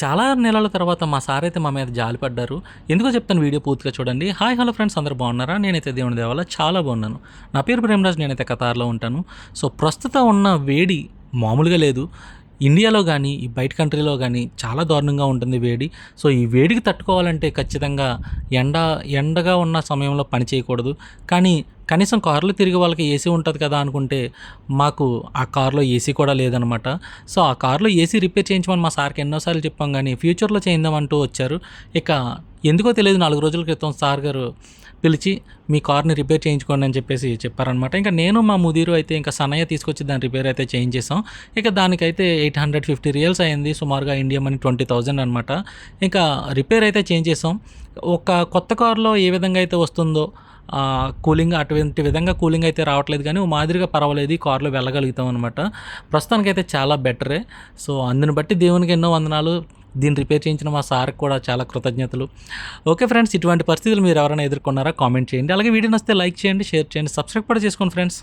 చాలా నెలల తర్వాత మా సార్ అయితే మా మీద జాలిపడ్డారు. ఎందుకో చెప్తాను, వీడియో పూర్తిగా చూడండి. హాయ్ హలో ఫ్రెండ్స్, అందరూ బాగున్నారా? నేనైతే దేవుని దయ వల్ల చాలా బాగున్నాను. నా పేరు ప్రేమరాజ్, నేనైతే కతార్లో ఉంటాను. సో ప్రస్తుతం ఉన్న వేడి మామూలుగా లేదు. ఇండియాలో కానీ ఈ బయట కంట్రీలో కానీ చాలా దారుణంగా ఉంటుంది వేడి. సో ఈ వేడికి తట్టుకోవాలంటే ఖచ్చితంగా ఎండ ఎండగా ఉన్న సమయంలో పని చేయకూడదు. కానీ కనీసం కారులో తిరిగే వాళ్ళకి ఏసీ ఉంటుంది కదా అనుకుంటే, మాకు ఆ కారులో ఏసీ కూడా లేదనమాట. సో ఆ కారులో ఏసీ రిపేర్ చేయించమని మా సార్కి ఎన్నోసార్లు చెప్పాం, కానీ ఫ్యూచర్లో చేయిందామంటూ వచ్చారు. ఇక ఎందుకో తెలియదు, 4 రోజుల క్రితం సార్ గారు పిలిచి మీ కార్ని రిపేర్ చేయించుకోండి అని చెప్పేసి చెప్పారనమాట. ఇంకా నేను మా ముదీరు అయితే ఇంకా సన్నయ్య తీసుకొచ్చి దాన్ని రిపేర్ అయితే చేయించేసాం. ఇక దానికైతే 850 రియల్స్ అయింది, సుమారుగా ఇండియా మనీ 20,000 అనమాట. ఇంకా రిపేర్ అయితే చేయించేసాం. ఒక కొత్త కారులో ఏ విధంగా అయితే వస్తుందో కూలింగ్ అటువంటి విధంగా కూలింగ్ అయితే రావట్లేదు, కానీ ఓ మాదిరిగా పర్వాలేదు, ఈ కారులో వెళ్ళగలుగుతాం అనమాట. ప్రస్తుతానికైతే చాలా బెటరే. సో అందుని బట్టి దేవునికి ఎన్నో వందనాలు. దీన్ని రిపేర్ చేయించిన మా సార్కి కూడా చాలా కృతజ్ఞతలు. ఓకే ఫ్రెండ్స్, ఇటువంటి పరిస్థితులు మీరు ఎవరైనా ఎదుర్కొన్నారా? కామెంట్ చేయండి. అలాగే వీడియో నచ్చితే లైక్ చేయండి, షేర్ చేయండి, సబ్స్క్రైబ్ కూడా చేసుకోండి ఫ్రెండ్స్.